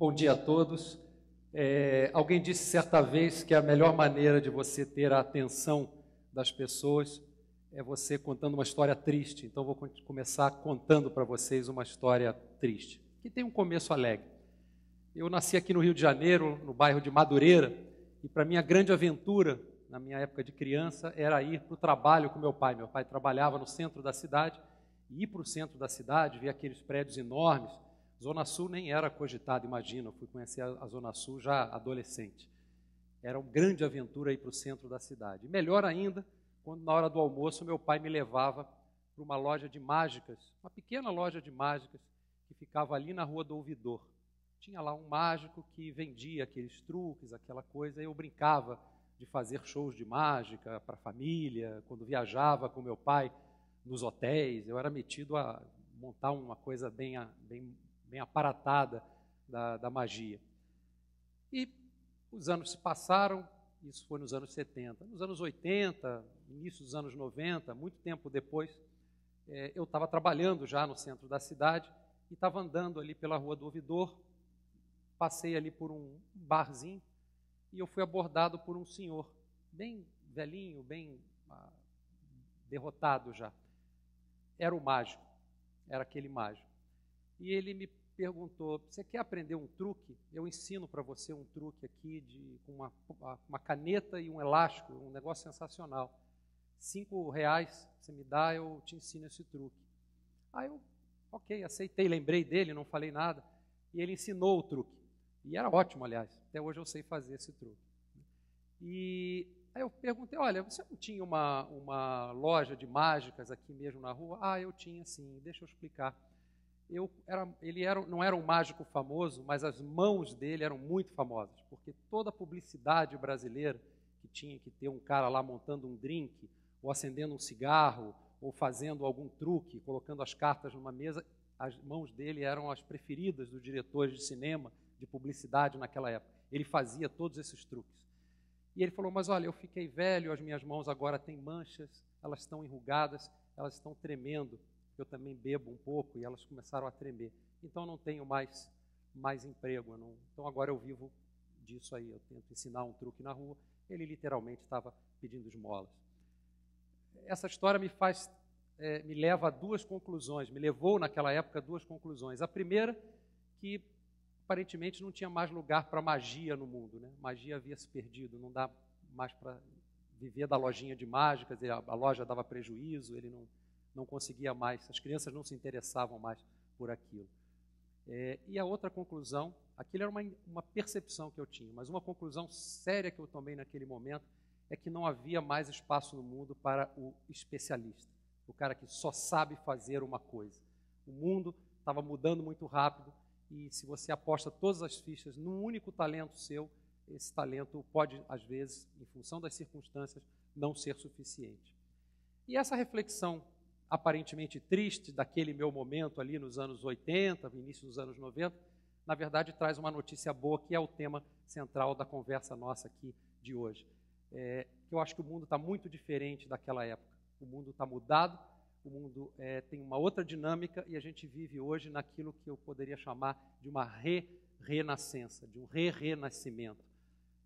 Bom dia a todos. Alguém disse certa vez que a melhor maneira de você ter a atenção das pessoas é você contando uma história triste. Então, vou começar contando para vocês uma história triste, que tem um começo alegre. Eu nasci aqui no Rio de Janeiro, no bairro de Madureira, e para minha grande aventura, na minha época de criança, era ir para o trabalho com meu pai. Meu pai trabalhava no centro da cidade, e ir para o centro da cidade, ver aqueles prédios enormes. Zona Sul nem era cogitado, imagina, eu fui conhecer a Zona Sul já adolescente. Era uma grande aventura ir para o centro da cidade. E melhor ainda, quando na hora do almoço meu pai me levava para uma loja de mágicas, uma pequena loja de mágicas que ficava ali na Rua do Ouvidor. Tinha lá um mágico que vendia aqueles truques, aquela coisa, e eu brincava de fazer shows de mágica para a família. Quando viajava com meu pai nos hotéis, eu era metido a montar uma coisa bem aparatada da magia. E os anos se passaram, isso foi nos anos 70. Nos anos 80, início dos anos 90, muito tempo depois, eu estava trabalhando já no centro da cidade e estava andando ali pela Rua do Ouvidor, passei ali por um barzinho e eu fui abordado por um senhor, bem velhinho, bem derrotado já. Era o mágico, era aquele mágico. E ele me perguntou: você quer aprender um truque? Eu ensino para você um truque aqui com uma caneta e um elástico, um negócio sensacional. R$5 você me dá, eu te ensino esse truque. Aí eu, ok, aceitei, lembrei dele, não falei nada, e ele ensinou o truque. E era ótimo, aliás, até hoje eu sei fazer esse truque. E aí eu perguntei: olha, você não tinha uma loja de mágicas aqui mesmo na rua? Ah, eu tinha sim, deixa eu explicar. Ele não era um mágico famoso, mas as mãos dele eram muito famosas, porque toda a publicidade brasileira que tinha que ter um cara lá montando um drink, ou acendendo um cigarro, ou fazendo algum truque, colocando as cartas numa mesa, as mãos dele eram as preferidas dos diretores de cinema, de publicidade naquela época. Ele fazia todos esses truques. E ele falou: mas olha, eu fiquei velho, as minhas mãos agora têm manchas, elas estão enrugadas, elas estão tremendo. Eu também bebo um pouco e elas começaram a tremer. Então não tenho mais emprego. Então agora eu vivo disso aí. Eu tento ensinar um truque na rua. Ele literalmente estava pedindo esmolas. Essa história me leva a duas conclusões. Me levou naquela época a duas conclusões. A primeira, que aparentemente não tinha mais lugar para magia no mundo, né? Magia havia se perdido. Não dá mais para viver da lojinha de mágicas. A loja dava prejuízo. Ele não conseguia mais, as crianças não se interessavam mais por aquilo. E a outra conclusão, aquilo era uma percepção que eu tinha, mas uma conclusão séria que eu tomei naquele momento é que não havia mais espaço no mundo para o especialista, o cara que só sabe fazer uma coisa. O mundo estava mudando muito rápido e se você aposta todas as fichas num único talento seu, esse talento pode, às vezes, em função das circunstâncias, não ser suficiente. E essa reflexão aparentemente triste daquele meu momento ali nos anos 80, no início dos anos 90, na verdade traz uma notícia boa, que é o tema central da conversa nossa aqui de hoje. Que eu acho que o mundo está muito diferente daquela época. O mundo está mudado, o mundo tem uma outra dinâmica e a gente vive hoje naquilo que eu poderia chamar de uma renascença, de um renascimento.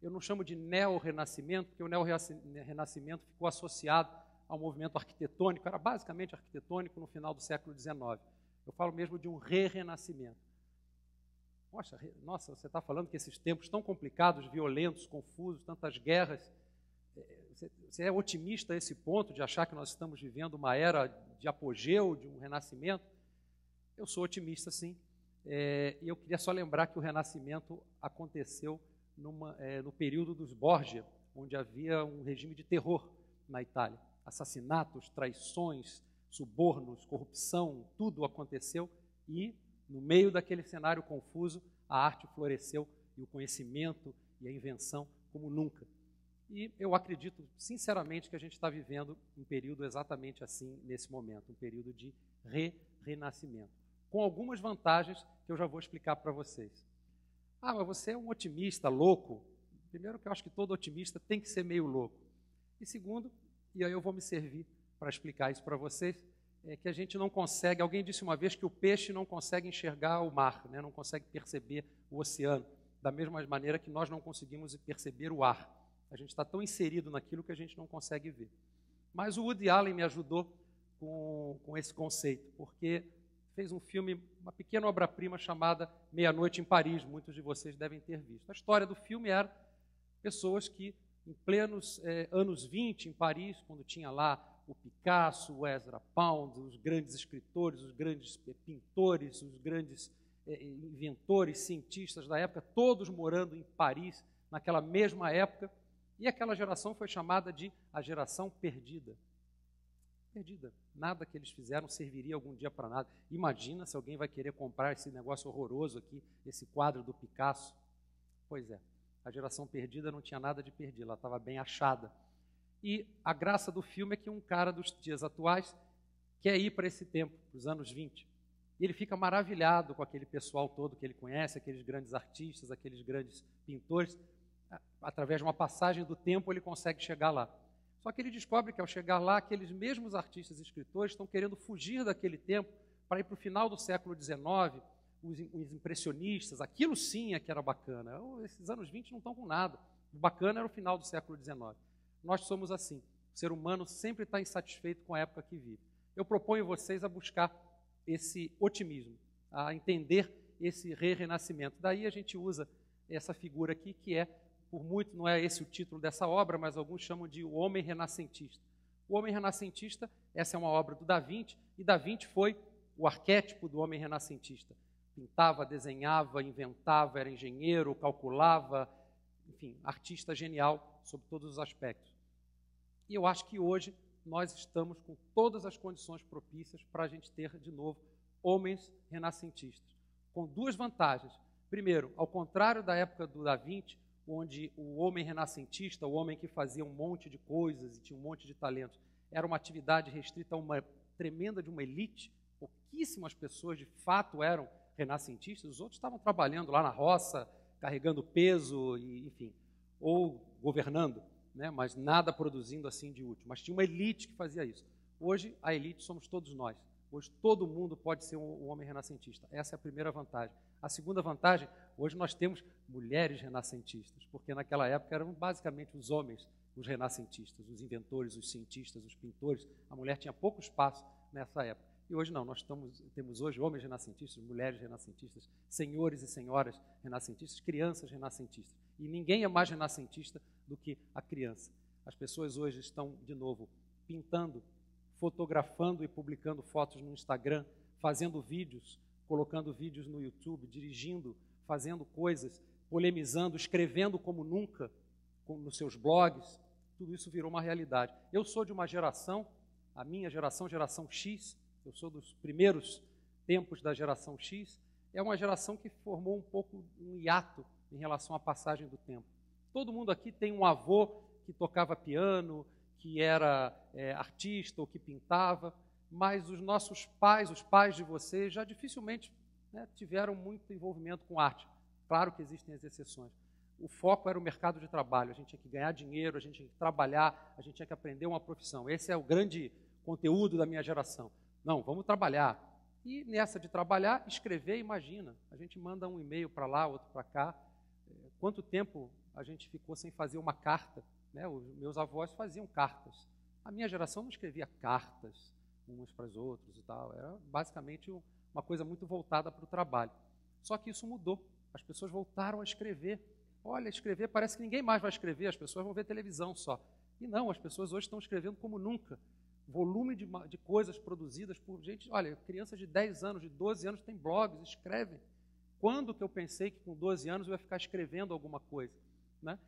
Eu não chamo de neo-renascimento, porque o neo-renascimento ficou associado ao movimento arquitetônico, era basicamente arquitetônico no final do século XIX. Eu falo mesmo de um renascimento. Nossa, você está falando que esses tempos tão complicados, violentos, confusos, tantas guerras, você é otimista a esse ponto de achar que nós estamos vivendo uma era de apogeu, de um renascimento? Eu sou otimista, sim. E eu queria só lembrar que o renascimento aconteceu no período dos Borgia, onde havia um regime de terror na Itália. Assassinatos, traições, subornos, corrupção, tudo aconteceu e, no meio daquele cenário confuso, a arte floresceu e o conhecimento e a invenção como nunca. E eu acredito, sinceramente, que a gente está vivendo um período exatamente assim nesse momento, um período de renascimento, com algumas vantagens que eu já vou explicar para vocês. Ah, mas você é um otimista louco? Primeiro que eu acho que todo otimista tem que ser meio louco. E segundo, e aí eu vou me servir para explicar isso para vocês, que a gente não consegue. Alguém disse uma vez que o peixe não consegue enxergar o mar, né? Não consegue perceber o oceano, da mesma maneira que nós não conseguimos perceber o ar. A gente está tão inserido naquilo que a gente não consegue ver. Mas o Woody Allen me ajudou com esse conceito, porque fez um filme, uma pequena obra-prima chamada Meia-Noite em Paris, muitos de vocês devem ter visto. A história do filme era pessoas que, em plenos anos 20, em Paris, quando tinha lá o Picasso, o Ezra Pound, os grandes escritores, os grandes pintores, os grandes inventores, cientistas da época, todos morando em Paris, naquela mesma época, e aquela geração foi chamada de a geração perdida. Perdida. Nada que eles fizeram serviria algum dia para nada. Imagina se alguém vai querer comprar esse negócio horroroso aqui, esse quadro do Picasso. Pois é, a geração perdida não tinha nada de perdido, ela estava bem achada. E a graça do filme é que um cara dos dias atuais quer ir para esse tempo, para os anos 20. E ele fica maravilhado com aquele pessoal todo que ele conhece, aqueles grandes artistas, aqueles grandes pintores. Através de uma passagem do tempo ele consegue chegar lá. Só que ele descobre que ao chegar lá, aqueles mesmos artistas e escritores estão querendo fugir daquele tempo para ir para o final do século XIX, os impressionistas, aquilo sim é que era bacana. Esses anos 20 não estão com nada. O bacana era o final do século XIX. Nós somos assim. O ser humano sempre está insatisfeito com a época que vive. Eu proponho vocês a buscar esse otimismo, a entender esse renascimento. Daí a gente usa essa figura aqui, que é, por muito, não é esse o título dessa obra, mas alguns chamam de o homem renascentista. O homem renascentista, essa é uma obra do Da Vinci, e Da Vinci foi o arquétipo do homem renascentista. Pintava, desenhava, inventava, era engenheiro, calculava, enfim, artista genial sob todos os aspectos. E eu acho que hoje nós estamos com todas as condições propícias para a gente ter, de novo, homens renascentistas, com duas vantagens. Primeiro, ao contrário da época do Da Vinci, onde o homem renascentista, o homem que fazia um monte de coisas e tinha um monte de talentos, era uma atividade restrita a uma tremenda de uma elite, pouquíssimas pessoas de fato eram renascentistas, os outros estavam trabalhando lá na roça, carregando peso, e, enfim, ou governando, né, mas nada produzindo assim de útil. Mas tinha uma elite que fazia isso. Hoje, a elite somos todos nós. Hoje, todo mundo pode ser um homem renascentista. Essa é a primeira vantagem. A segunda vantagem, hoje nós temos mulheres renascentistas, porque naquela época eram basicamente os homens os renascentistas, os inventores, os cientistas, os pintores. A mulher tinha pouco espaço nessa época. E hoje não, nós temos hoje homens renascentistas, mulheres renascentistas, senhores e senhoras renascentistas, crianças renascentistas. E ninguém é mais renascentista do que a criança. As pessoas hoje estão, de novo, pintando, fotografando e publicando fotos no Instagram, fazendo vídeos, colocando vídeos no YouTube, dirigindo, fazendo coisas, polemizando, escrevendo como nunca nos seus blogs. Tudo isso virou uma realidade. Eu sou de uma geração, a minha geração, geração X, eu sou dos primeiros tempos da geração X, é uma geração que formou um pouco um hiato em relação à passagem do tempo. Todo mundo aqui tem um avô que tocava piano, que era artista ou que pintava, mas os nossos pais, os pais de vocês, já dificilmente, né, tiveram muito envolvimento com arte. Claro que existem as exceções. O foco era o mercado de trabalho, a gente tinha que ganhar dinheiro, a gente tinha que trabalhar, a gente tinha que aprender uma profissão. Esse é o grande conteúdo da minha geração. Não, vamos trabalhar. E nessa de trabalhar, escrever, imagina. A gente manda um e-mail para lá, outro para cá. Quanto tempo a gente ficou sem fazer uma carta? Né? Os meus avós faziam cartas. A minha geração não escrevia cartas umas para as outras e tal. Era basicamente uma coisa muito voltada para o trabalho. Só que isso mudou. As pessoas voltaram a escrever. Olha, escrever, parece que ninguém mais vai escrever, as pessoas vão ver televisão só. E não, as pessoas hoje estão escrevendo como nunca. Volume de coisas produzidas por gente. Olha, crianças de 10 anos, de 12 anos têm blogs, escrevem. Quando que eu pensei que com 12 anos eu ia ficar escrevendo alguma coisa? Né?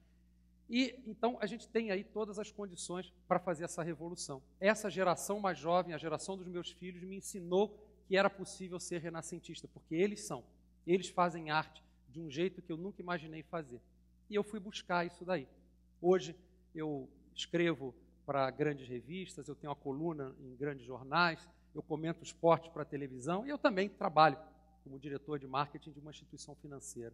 E então a gente tem aí todas as condições para fazer essa revolução. Essa geração mais jovem, a geração dos meus filhos, me ensinou que era possível ser renascentista, porque eles fazem arte de um jeito que eu nunca imaginei fazer. E eu fui buscar isso daí. Hoje eu escrevo para grandes revistas, eu tenho uma coluna em grandes jornais, eu comento esportes para a televisão e eu também trabalho como diretor de marketing de uma instituição financeira.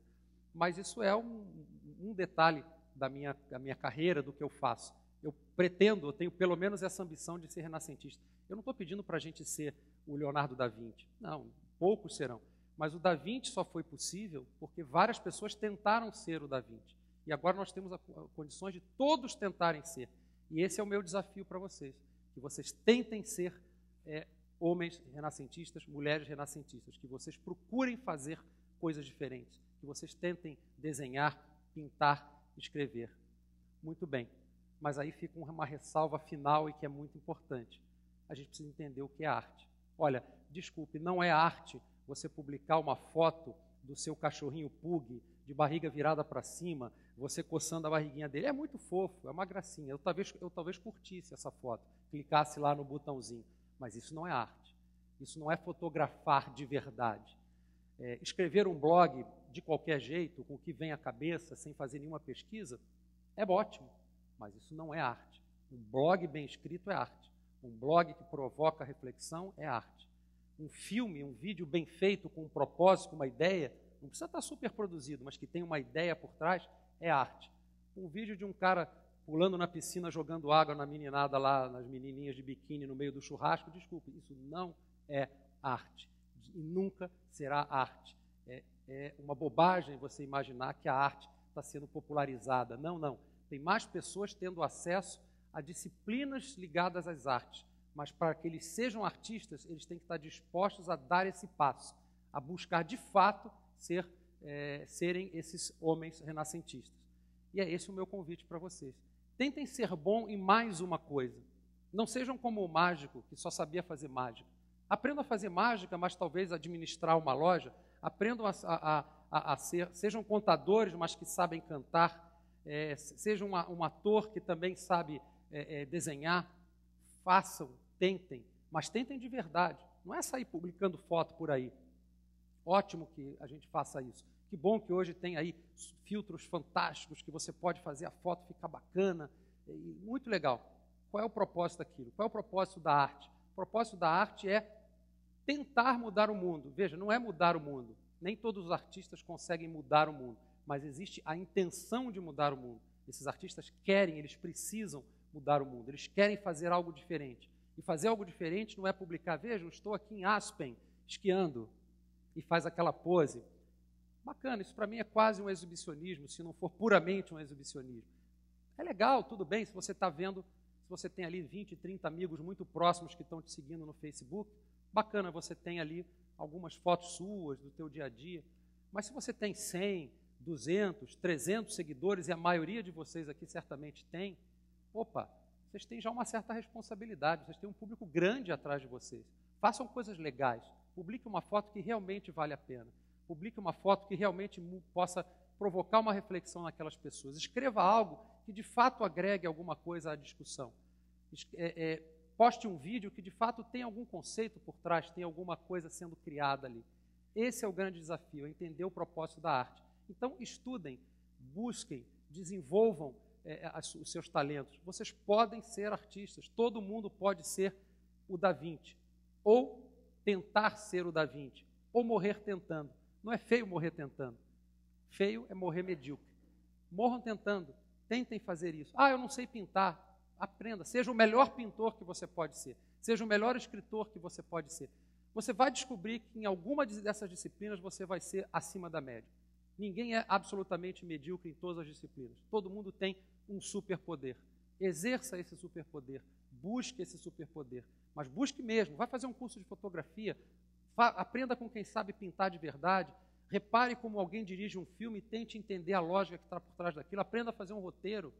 Mas isso é um detalhe da minha carreira, do que eu faço. Eu pretendo, eu tenho pelo menos essa ambição de ser renascentista. Eu não estou pedindo para a gente ser o Leonardo da Vinci. Não, poucos serão. Mas o Da Vinci só foi possível porque várias pessoas tentaram ser o Da Vinci. E agora nós temos condições de todos tentarem ser. E esse é o meu desafio para vocês. Que vocês tentem ser homens renascentistas, mulheres renascentistas. Que vocês procurem fazer coisas diferentes. Que vocês tentem desenhar, pintar, escrever. Muito bem. Mas aí fica uma ressalva final e que é muito importante. A gente precisa entender o que é arte. Olha, desculpe, não é arte você publicar uma foto do seu cachorrinho pug, de barriga virada para cima, você coçando a barriguinha dele. É muito fofo, é uma gracinha. Eu talvez curtisse essa foto, clicasse lá no botãozinho. Mas isso não é arte. Isso não é fotografar de verdade. Escrever um blog de qualquer jeito, com o que vem à cabeça, sem fazer nenhuma pesquisa, é ótimo. Mas isso não é arte. Um blog bem escrito é arte. Um blog que provoca reflexão é arte. Um filme, um vídeo bem feito, com um propósito, com uma ideia, não precisa estar super produzido, mas que tem uma ideia por trás, é arte. Um vídeo de um cara pulando na piscina, jogando água na meninada lá, nas menininhas de biquíni no meio do churrasco, desculpe, isso não é arte. E nunca será arte. É uma bobagem você imaginar que a arte está sendo popularizada. Não, não. Tem mais pessoas tendo acesso a disciplinas ligadas às artes. Mas para que eles sejam artistas, eles têm que estar dispostos a dar esse passo, a buscar de fato serem esses homens renascentistas. E é esse o meu convite para vocês. Tentem ser bom em mais uma coisa. Não sejam como o mágico, que só sabia fazer mágica. Aprendam a fazer mágica, mas talvez administrar uma loja. Aprendam sejam contadores, mas que sabem cantar. Sejam um ator que também sabe desenhar. Façam, tentem, mas tentem de verdade. Não é sair publicando foto por aí. Ótimo que a gente faça isso. Que bom que hoje tem aí filtros fantásticos que você pode fazer a foto ficar bacana. Muito legal. Qual é o propósito daquilo? Qual é o propósito da arte? O propósito da arte é tentar mudar o mundo. Veja, não é mudar o mundo. Nem todos os artistas conseguem mudar o mundo, mas existe a intenção de mudar o mundo. Esses artistas querem, eles precisam mudar o mundo. Eles querem fazer algo diferente. E fazer algo diferente não é publicar, vejam, estou aqui em Aspen, esquiando, e faz aquela pose. Bacana, isso para mim é quase um exibicionismo, se não for puramente um exibicionismo. É legal, tudo bem, se você está vendo, se você tem ali 20, 30 amigos muito próximos que estão te seguindo no Facebook, bacana, você tem ali algumas fotos suas do teu dia a dia. Mas se você tem 100, 200, 300 seguidores, e a maioria de vocês aqui certamente tem, opa, vocês têm já uma certa responsabilidade, vocês têm um público grande atrás de vocês. Façam coisas legais, publique uma foto que realmente vale a pena, publique uma foto que realmente possa provocar uma reflexão naquelas pessoas. Escreva algo que de fato agregue alguma coisa à discussão. Poste um vídeo que de fato tem algum conceito por trás, tem alguma coisa sendo criada ali. Esse é o grande desafio, é entender o propósito da arte. Então estudem, busquem, desenvolvam os seus talentos. Vocês podem ser artistas, todo mundo pode ser o Da Vinci, ou tentar ser o Da Vinci, ou morrer tentando. Não é feio morrer tentando, feio é morrer medíocre. Morram tentando, tentem fazer isso. Eu não sei pintar, aprenda, seja o melhor pintor que você pode ser, seja o melhor escritor que você pode ser. Você vai descobrir que em alguma dessas disciplinas você vai ser acima da média. Ninguém é absolutamente medíocre em todas as disciplinas. Todo mundo tem um superpoder. Exerça esse superpoder. Busque esse superpoder. Mas busque mesmo. Vai fazer um curso de fotografia. Aprenda com quem sabe pintar de verdade. Repare como alguém dirige um filme e tente entender a lógica que está por trás daquilo. Aprenda a fazer um roteiro.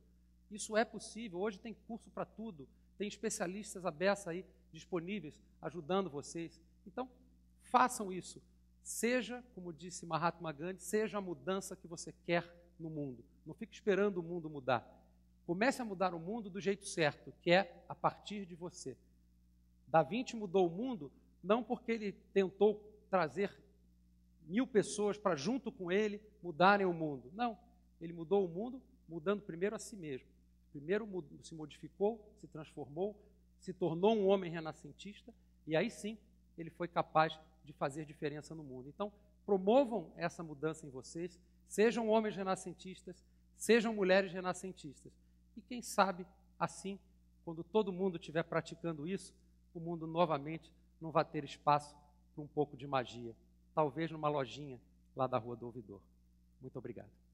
Isso é possível. Hoje tem curso para tudo. Tem especialistas abertos aí disponíveis ajudando vocês. Então, façam isso. Seja, como disse Mahatma Gandhi, seja a mudança que você quer no mundo. Não fique esperando o mundo mudar. Comece a mudar o mundo do jeito certo, que é a partir de você. Da Vinci mudou o mundo não porque ele tentou trazer 1000 pessoas para junto com ele mudarem o mundo. Não, ele mudou o mundo mudando primeiro a si mesmo. Primeiro se modificou, se transformou, se tornou um homem renascentista e aí sim ele foi capaz de fazer diferença no mundo. Então, promovam essa mudança em vocês, sejam homens renascentistas, sejam mulheres renascentistas. E quem sabe, assim, quando todo mundo estiver praticando isso, o mundo novamente não vai ter espaço para um pouco de magia. Talvez numa lojinha lá da Rua do Ouvidor. Muito obrigado.